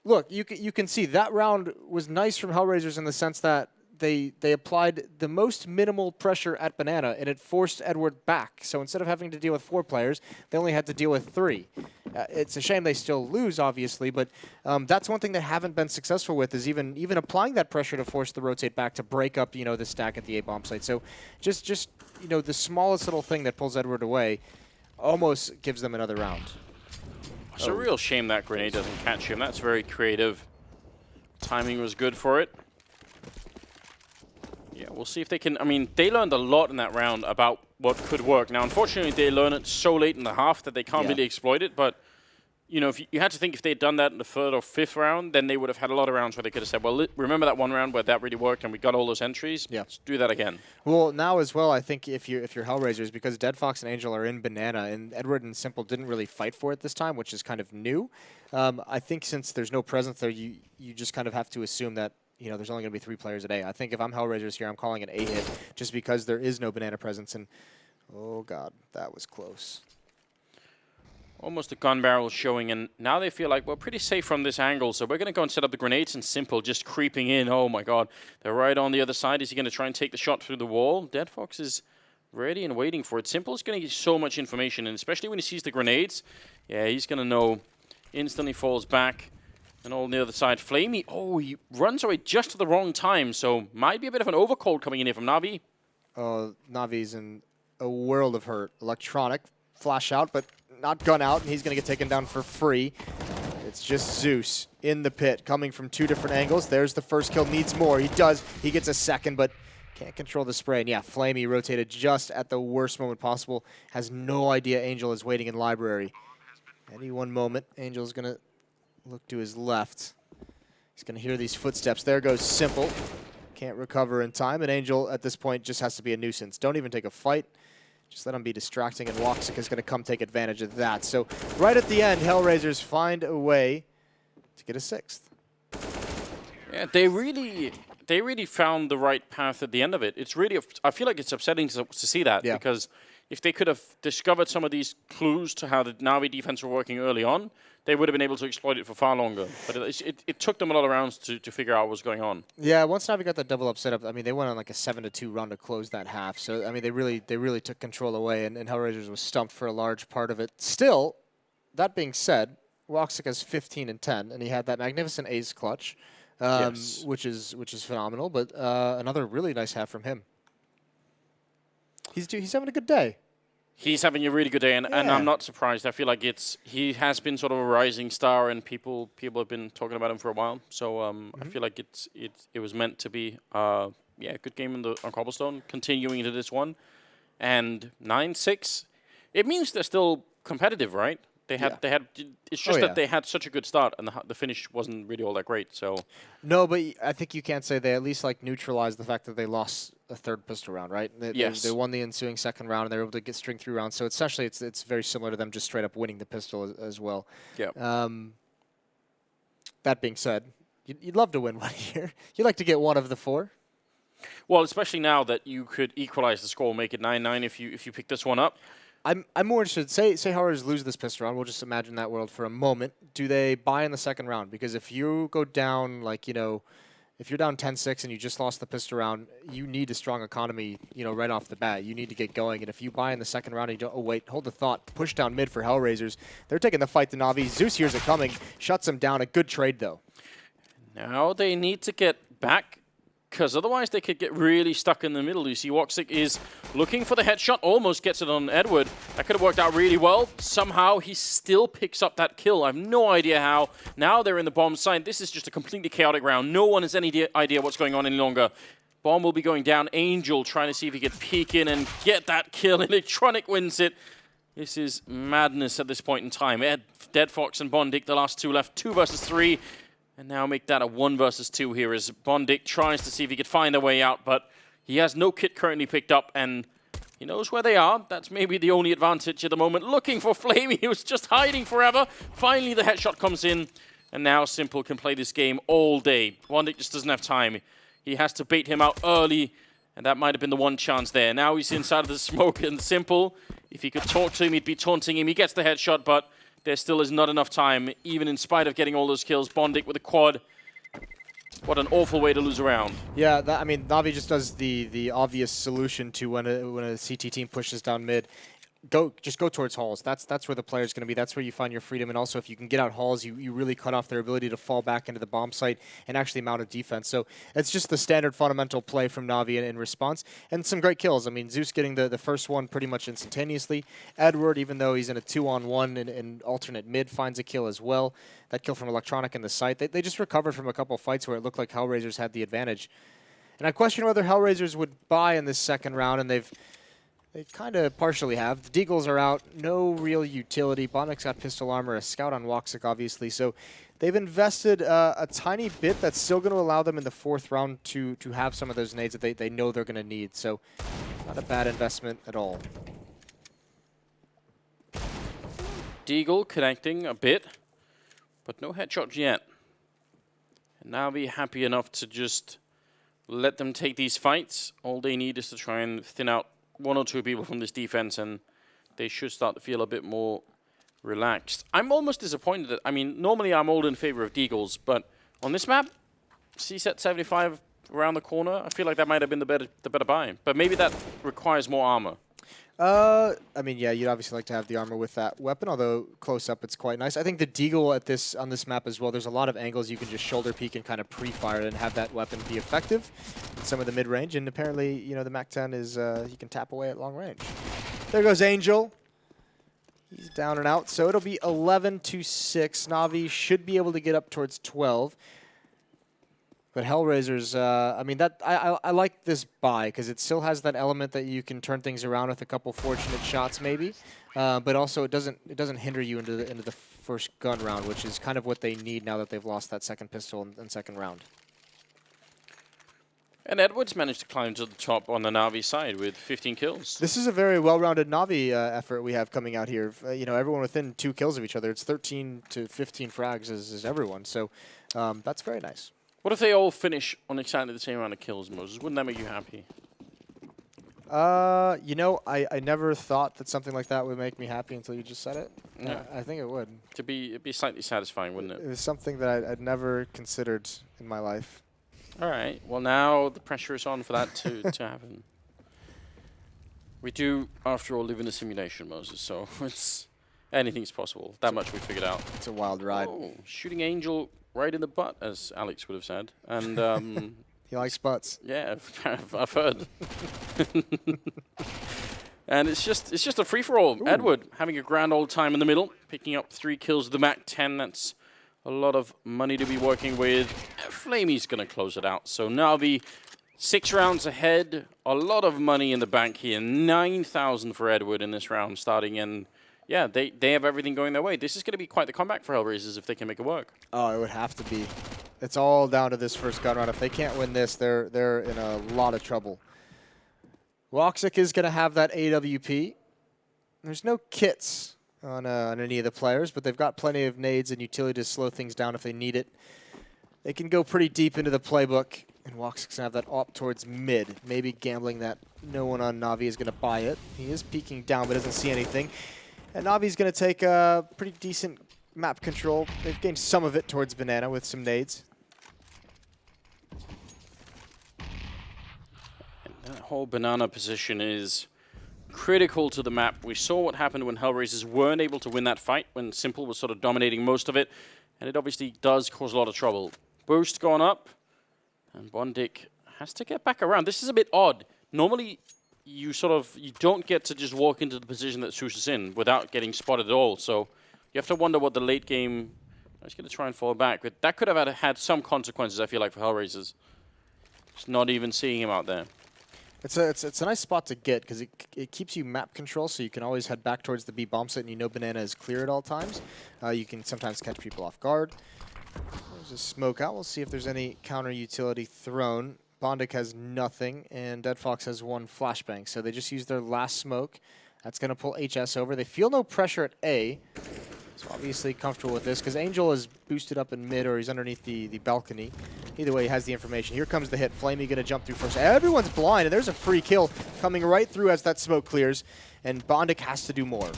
look, you can see that round was nice from HellRaisers in the sense that they applied the most minimal pressure at Banana, and it forced Edward back. So instead of having to deal with 4 players, they only had to deal with 3. It's a shame they still lose, obviously, but that's one thing they haven't been successful with is even applying that pressure to force the rotate back to break up, the stack at the A-bomb site. So just the smallest little thing that pulls Edward away almost gives them another round. It's a real shame that grenade doesn't catch him. That's very creative. Timing was good for it. Yeah, we'll see if they can. I mean, they learned a lot in that round about what could work. Now, unfortunately, they learned it so late in the half that they can't really exploit it. But, if you had to think if they had done that in the 3rd or 5th round, then they would have had a lot of rounds where they could have said, well, remember that one round where that really worked and we got all those entries? Yeah. Let's do that again. Well, now as well, I think if you're HellRaisers, because Dead Fox and Angel are in Banana, and Edward and Simple didn't really fight for it this time, which is kind of new. I think since there's no presence there, you just kind of have to assume that there's only going to be 3 players a day. I think if I'm HellRaisers here, I'm calling an A-hit just because there is no Banana presence. And, oh, God, that was close. Almost a gun barrel showing, and now they feel like we're pretty safe from this angle, so we're going to go and set up the grenades, and Simple just creeping in. Oh, my God. They're right on the other side. Is he going to try and take the shot through the wall? Dead Fox is ready and waiting for it. Simple is going to get so much information, and especially when he sees the grenades, yeah, he's going to know. Instantly falls back. And on the other side, Flamey, he runs away just at the wrong time, so might be a bit of an overcold coming in here from Na'Vi. Navi's in a world of hurt. Electronic, flash out, but not gun out, and he's going to get taken down for free. It's just Zeus in the pit, coming from 2 different angles. There's the first kill, needs more. He does. He gets a second, but can't control the spray. And yeah, Flamey rotated just at the worst moment possible. Has no idea Angel is waiting in library. Any one moment, Angel's going to look to his left. He's going to hear these footsteps. There goes Simple. Can't recover in time, and Angel at this point just has to be a nuisance. Don't even take a fight. Just let him be distracting, and Woxic is going to come take advantage of that. So right at the end, HellRaisers find a way to get a 6th. Yeah, they really found the right path at the end of it. It's really, I feel like it's upsetting to see that, because if they could have discovered some of these clues to how the Na'Vi defense were working early on, they would have been able to exploit it for far longer. But it took them a lot of rounds to figure out what was going on. Yeah, once Na'Vi got that double up set up, I mean, they went on like a 7-2 run to close that half. So, I mean, they really took control away, and HellRaisers was stumped for a large part of it. Still, that being said, Woxic has 15 and 10, and he had that magnificent ace clutch, which is phenomenal. But another really nice half from him. He's having a good day. He's having a really good day, and I'm not surprised. I feel like he has been sort of a rising star, and people have been talking about him for a while. So I feel like it was meant to be a good game on Cobblestone, continuing into this one. And 9-6, it means they're still competitive, right? They had. It's just that they had such a good start, and the finish wasn't really all that great. So no, but I think you can't say they at least neutralized the fact that they lost a 3rd pistol round, right? They won the ensuing 2nd round, and they were able to get string through rounds. So essentially, it's very similar to them just straight up winning the pistol as well. Yeah. That being said, you'd love to win one here. You'd like to get one of the 4. Well, especially now that you could equalize the score, make it 9-9 if you pick this one up. I'm more interested. Say HellRaisers lose this pistol round. We'll just imagine that world for a moment. Do they buy in the second round? Because if you go down, like, if you're down 10-6 and you just lost the pistol round, you need a strong economy, right off the bat. You need to get going. And if you buy in the second round and you don't, oh, wait, hold the thought, push down mid for HellRaisers. They're taking the fight to Na'Vi. Zeus hears it coming, shuts him down. A good trade, though. Now they need to get back, because otherwise they could get really stuck in the middle. You see Woxic is looking for the headshot, almost gets it on Edward. That could have worked out really well. Somehow he still picks up that kill. I have no idea how. Now they're in the bomb side. This is just a completely chaotic round. No one has any idea what's going on any longer. Bomb will be going down. Angel trying to see if he can peek in and get that kill. Electronic wins it. This is madness at this point in time. Dead Fox and Bondic, the last two left. 2 versus 3. And now make that a 1 versus 2 here as Bondic tries to see if he could find a way out, but he has no kit currently picked up, and he knows where they are. That's maybe the only advantage at the moment. Looking for Flamey, he was just hiding forever. Finally, the headshot comes in, and now Simple can play this game all day. Bondic just doesn't have time. He has to bait him out early, and that might have been the one chance there. Now he's inside of the smoke, and Simple, if he could talk to him, he'd be taunting him. He gets the headshot, but there still is not enough time, even in spite of getting all those kills. Bondic with a quad. What an awful way to lose a round. Yeah, Na'Vi just does the obvious solution to when a CT team pushes down mid. Just go towards halls. That's where the player's going to be. That's where you find your freedom. And also, if you can get out halls, you really cut off their ability to fall back into the bomb site and actually mount a defense. So it's just the standard fundamental play from Na'Vi in response. And some great kills. I mean, Zeus getting the first one pretty much instantaneously. Edward, even though he's in a 2-on-1 in alternate mid, finds a kill as well. That kill from Electronic in the site. They just recovered from a couple fights where it looked like HellRaisers had the advantage. And I question whether HellRaisers would buy in this second round, and they kind of partially have. The Deagles are out. No real utility. Bondic's got pistol armor, a scout on Woxic, obviously. So they've invested a tiny bit that's still going to allow them in the 4th round to have some of those nades that they know they're going to need. So not a bad investment at all. Deagle connecting a bit, but no headshots yet. And now be happy enough to just let them take these fights. All they need is to try and thin out 1 or 2 people from this defense, and they should start to feel a bit more relaxed. I'm almost disappointed that, normally I'm all in favor of Deagles, but on this map, C-set 75 around the corner, I feel like that might have been the better buy. But maybe that requires more armor. Yeah, you'd obviously like to have the armor with that weapon, although close up it's quite nice. I think the Deagle on this map as well, there's a lot of angles you can just shoulder peek and kind of pre-fire it and have that weapon be effective in some of the mid-range. And apparently, the MAC-10 is, you can tap away at long range. There goes Angel. He's down and out, so it'll be 11-6. Na'Vi should be able to get up towards 12. But HellRaisers, I like this buy because it still has that element that you can turn things around with a couple fortunate shots, maybe. But also, it doesn't hinder you into the first gun round, which is kind of what they need now that they've lost that second pistol in second round. And Edwards managed to climb to the top on the Na'Vi side with 15 kills. This is a very well-rounded Na'Vi effort we have coming out here. Everyone within 2 kills of each other. It's 13 to 15 frags is everyone. So that's very nice. What if they all finish on exactly the same amount of kills, Moses? Wouldn't that make you happy? I never thought that something like that would make me happy until you just said it. Yeah. I think it would. It'd be slightly satisfying, wouldn't it? It was something that I'd never considered in my life. All right. Well, now the pressure is on for that to happen. We do, after all, live in a simulation, Moses, so anything's possible. That much we figured out. It's a wild ride. Oh, shooting Angel right in the butt, as Alex would have said. And he likes butts. Yeah, I've heard. And it's just a free-for-all. Ooh. Edward having a grand old time in the middle, picking up 3 kills with the MAC-10. That's a lot of money to be working with. Flamey's going to close it out. So Na'Vi 6 rounds ahead. A lot of money in the bank here. 9,000 for Edward in this round starting in. Yeah, they have everything going their way. This is going to be quite the comeback for HellRaisers if they can make it work. Oh, it would have to be. It's all down to this first gun round. If they can't win this, they're in a lot of trouble. Woxic is going to have that AWP. There's no kits on any of the players, but they've got plenty of nades and utility to slow things down if they need it. They can go pretty deep into the playbook, and Woxic's going to have that op towards mid, maybe gambling that no one on Na'Vi is going to buy it. He is peeking down but doesn't see anything. And Na'Vi's going to take a pretty decent map control. They've gained some of it towards Banana with some nades. And that whole Banana position is critical to the map. We saw what happened when HellRaisers weren't able to win that fight, when Simple was sort of dominating most of it. And it obviously does cause a lot of trouble. Boost gone up. And Bondik has to get back around. This is a bit odd. Normally, you don't get to just walk into the position that Zeus is in without getting spotted at all. So you have to wonder what the late game... I was going to try and fall back, but that could have had some consequences, I feel like, for HellRaisers. Just not even seeing him out there. It's a nice spot to get because it keeps you map control, so you can always head back towards the B bomb site and you know Banana is clear at all times. You can sometimes catch people off guard. There's a smoke out. We'll see if there's any counter utility thrown. Bondik has nothing, and Dead Fox has one flashbang. So they just use their last smoke. That's going to pull HS over. They feel no pressure at A. So obviously comfortable with this because Angel is boosted up in mid, or he's underneath the balcony. Either way, he has the information. Here comes the hit. Flamey going to jump through first. Everyone's blind, and there's a free kill coming right through as that smoke clears. And Bondik has to do more.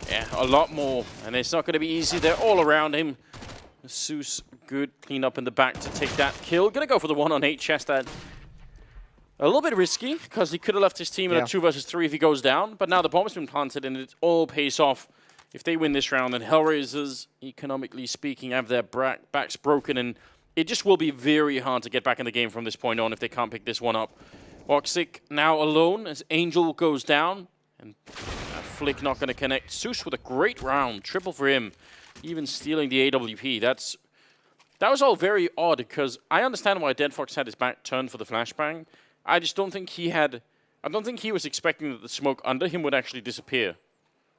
Yeah, a lot more. And it's not going to be easy. They're all around him. Zeus, good clean up in the back to take that kill. Gonna go for the one on HS. That a little bit risky because he could have left his team in a 2 versus 3 if he goes down. But now the bomb's been planted and it all pays off. If they win this round, then HellRaisers, economically speaking, have their backs broken, and it just will be very hard to get back in the game from this point on if they can't pick this one up. Oxic now alone as Angel goes down, and a flick not going to connect. Zeus with a great round, triple for him. Even stealing the AWP. That was all very odd because I understand why Dead Fox had his back turned for the flashbang. I just don't think he had. I don't think he was expecting that the smoke under him would actually disappear.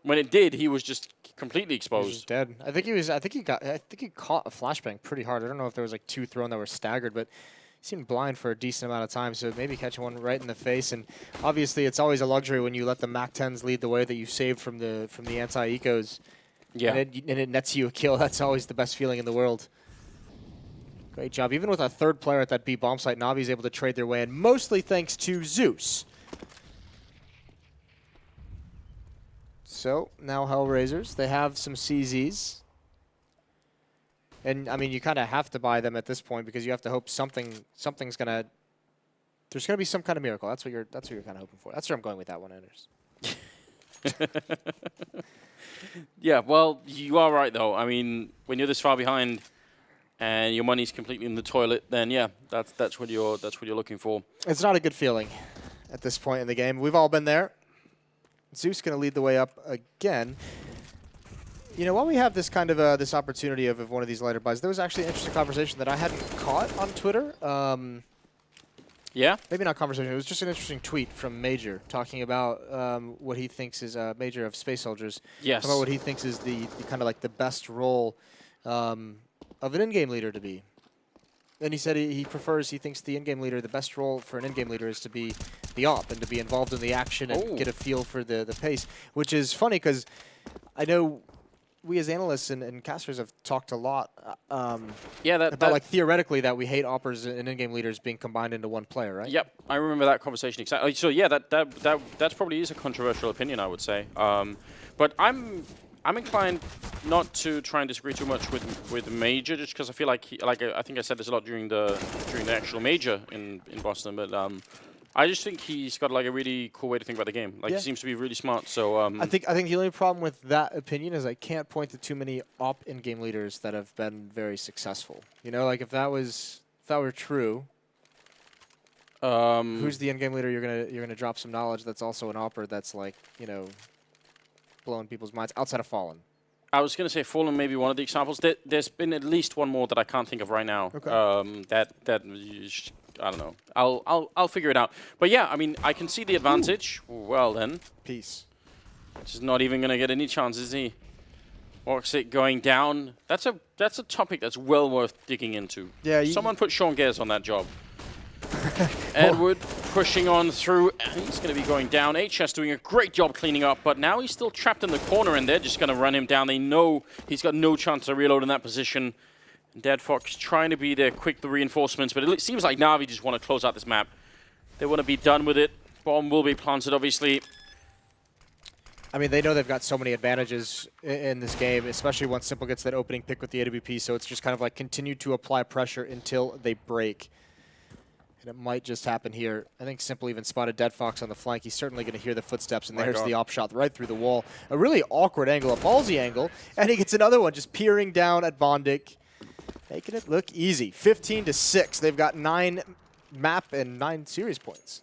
When it did, he was just completely exposed. He was dead. I think he caught a flashbang pretty hard. I don't know if there was like 2 thrown that were staggered, but he seemed blind for a decent amount of time. So maybe catching one right in the face. And obviously, it's always a luxury when you let the MAC-10s lead the way that you saved from the anti-ecos. Yeah. And it nets you a kill. That's always the best feeling in the world. Great job. Even with a 3rd player at that B bomb site, Navi's able to trade their way, and mostly thanks to Zeus. So now HellRaisers, they have some CZs. And I mean, you kind of have to buy them at this point because you have to hope something's going to... There's going to be some kind of miracle. That's what you're kind of hoping for. That's where I'm going with that one, Anders. Yeah, well, you are right, though. I mean, when you're this far behind and your money's completely in the toilet, then yeah, that's what you're looking for. It's not a good feeling at this point in the game. We've all been there. Zeus going to lead the way up again. You know, while we have this kind of this opportunity of one of these lighter buys, there was actually an interesting conversation that I hadn't caught on Twitter. Yeah? Maybe not conversation. It was just an interesting tweet from Major talking about what he thinks is Major of Space Soldiers. Yes. About what he thinks is the kind of like the best role of an in-game leader to be. And he said he thinks the in-game leader, the best role for an in-game leader is to be the op and to be involved in the action and get a feel for the pace, which is funny because I know we as analysts and casters have talked a lot about like theoretically that we hate oppers and in-game leaders being combined into one player, right? Yep, I remember that conversation exactly. So yeah, that probably is a controversial opinion, I would say. But I'm inclined not to try and disagree too much with Major, just because I feel like I think I said this a lot during the actual Major in Boston, but I just think he's got like a really cool way to think about the game. Like he seems to be really smart. So I think the only problem with that opinion is I can't point to too many op in-game leaders that have been very successful. You know, like if that were true, who's the in-game leader you're gonna drop some knowledge that's also an opper that's like, you know, blowing people's minds outside of Fallen? I was going to say Fallen may be one of the examples. There's been at least one more that I can't think of right now. Okay. I don't know. I'll figure it out. But yeah, I mean, I can see the advantage. Well then. Peace. Just not even going to get any chances, is he? Oxic going down. That's a topic that's well worth digging into. Yeah. Someone put Sean Gers on that job. Edward pushing on through, and he's going to be going down. HS doing a great job cleaning up, but now he's still trapped in the corner, and they're just going to run him down. They know he's got no chance to reload in that position. Dead Fox trying to be there quick, the reinforcements, but it seems like Na'Vi just want to close out this map. They want to be done with it. Bomb will be planted, obviously. I mean, they know they've got so many advantages in this game, especially once Simple gets that opening pick with the AWP, so it's just kind of like continue to apply pressure until they break. And it might just happen here. I think Simple even spotted Dead Fox on the flank. He's certainly going to hear the footsteps, and there's the op shot right through the wall. A really awkward angle, a ballsy angle, and he gets another one just peering down at Bondik, making it look easy. 15-6. They've got 9 map and 9 series points.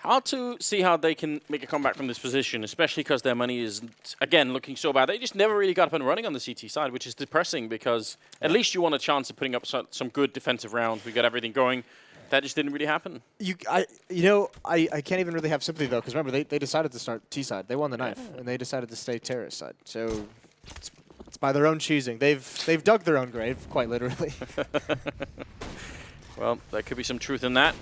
Hard to see how they can make a comeback from this position, especially because their money is, again, looking so bad. They just never really got up and running on the CT side, which is depressing because at least you want a chance of putting up some good defensive rounds. We got everything going. That just didn't really happen. I can't even really have sympathy, though, because remember, they decided to start T side. They won the knife, and they decided to stay terrorist side. So it's by their own choosing. They've dug their own grave, quite literally. Well, there could be some truth in that.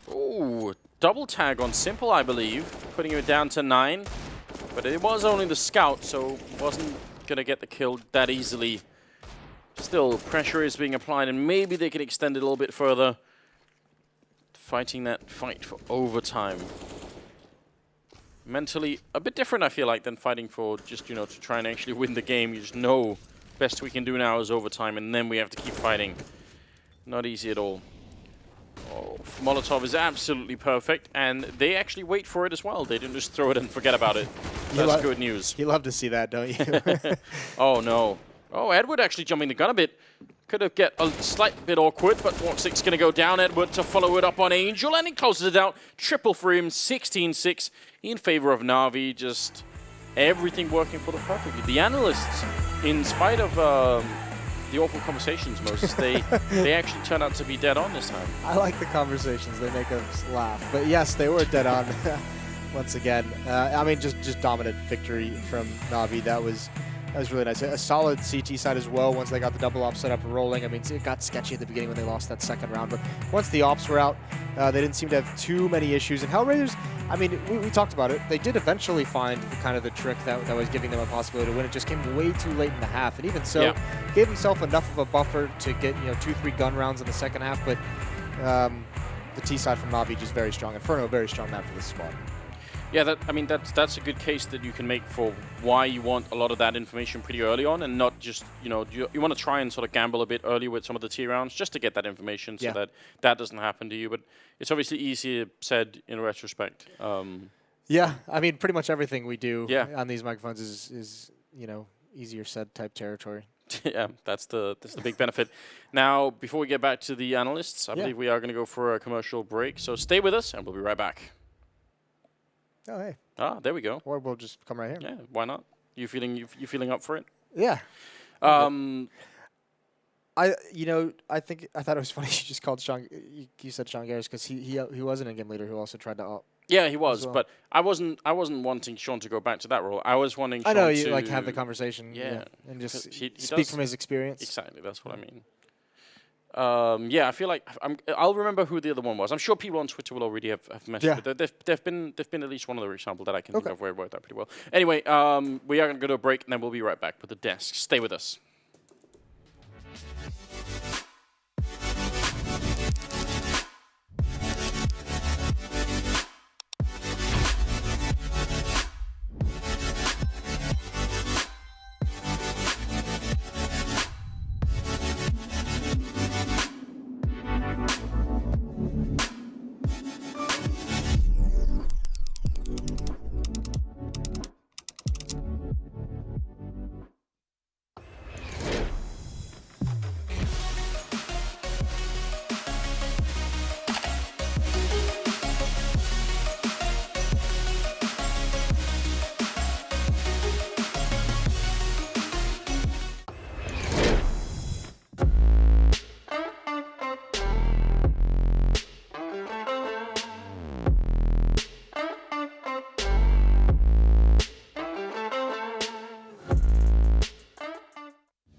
Ooh, double tag on Simple, I believe, putting it down to 9. But it was only the scout, so wasn't going to get the kill that easily. Still, pressure is being applied, and maybe they can extend it a little bit further. Fighting that fight for overtime. Mentally, a bit different, I feel like, than fighting for just, to try and actually win the game. You just know best we can do now is overtime, and then we have to keep fighting. Not easy at all. Oh, Molotov is absolutely perfect, and they actually wait for it as well. They didn't just throw it and forget about it. That's good news. You love to see that, don't you? Oh, no. Oh, Edward actually jumping the gun a bit. Could have get a slight bit awkward, but Walk6 going to go down. Edward to follow it up on Angel, and he closes it out. Triple for him, 16-6 in favor of Na'Vi. Just everything working for them perfectly. The analysts, in spite of the awful conversations, Moses, they actually turned out to be dead on this time. I like the conversations. They make us laugh. But yes, they were dead on once again. I mean, just dominant victory from Na'Vi. That was really nice. A solid CT side as well once they got the double op set up and rolling. I mean, it got sketchy at the beginning when they lost that second round, but once the ops were out, they didn't seem to have too many issues. And HellRaisers, I mean, we talked about it. They did eventually find kind of the trick that was giving them a possibility to win. It just came way too late in the half. And even so, gave himself enough of a buffer to get 2-3 gun rounds in the second half. But the T side from Na'Vi just very strong. Inferno, a very strong map for this squad. Yeah, that's a good case that you can make for why you want a lot of that information pretty early on, and not just you want to try and sort of gamble a bit early with some of the T rounds just to get that information so that doesn't happen to you. But it's obviously easier said in retrospect. Yeah, I mean, pretty much everything we do on these microphones is easier said type territory. Yeah, that's the big benefit. Now, before we get back to the analysts, I believe we are going to go for a commercial break. So stay with us, and we'll be right back. Oh, hey. Ah, there we go. Or we'll just come right here. Yeah, why not? You feeling up for it? Yeah. I thought it was funny you just called Sean. You said Sean Garris because he was an in-game leader who also tried to. Yeah, he was, well. But I wasn't wanting Sean to go back to that role. I was wanting. Sean you like have the conversation. Yeah, and just he speak from his experience. Exactly, that's what I mean. Yeah, I feel like I'll remember who the other one was. I'm sure people on Twitter will already have messaged, but they've been at least one other example that I can think of where it worked out pretty well. Anyway, we are going to go to a break, and then we'll be right back with the desk. Stay with us.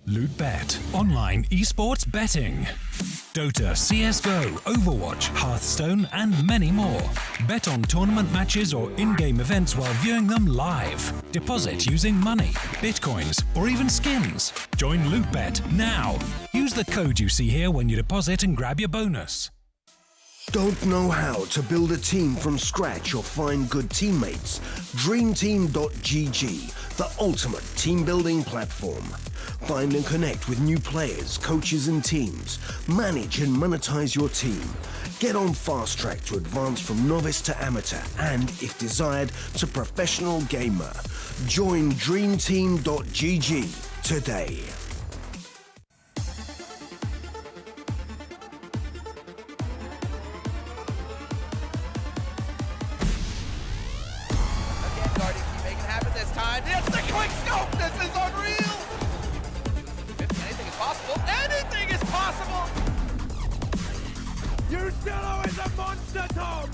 LootBet, online esports betting. Dota, CSGO, Overwatch, Hearthstone, and many more. Bet on tournament matches or in-game events while viewing them live. Deposit using money, bitcoins, or even skins. Join LootBet now. Use the code you see here when you deposit and grab your bonus. Don't know how to build a team from scratch or find good teammates? DreamTeam.gg, the ultimate team building platform. Find and connect with new players, coaches and teams. Manage and monetize your team. Get on fast track to advance from novice to amateur and, if desired, to professional gamer. Join DreamTeam.gg today. It's the quick scope! This is unreal! Anything is possible. Anything is possible! You still always a monster, Tom!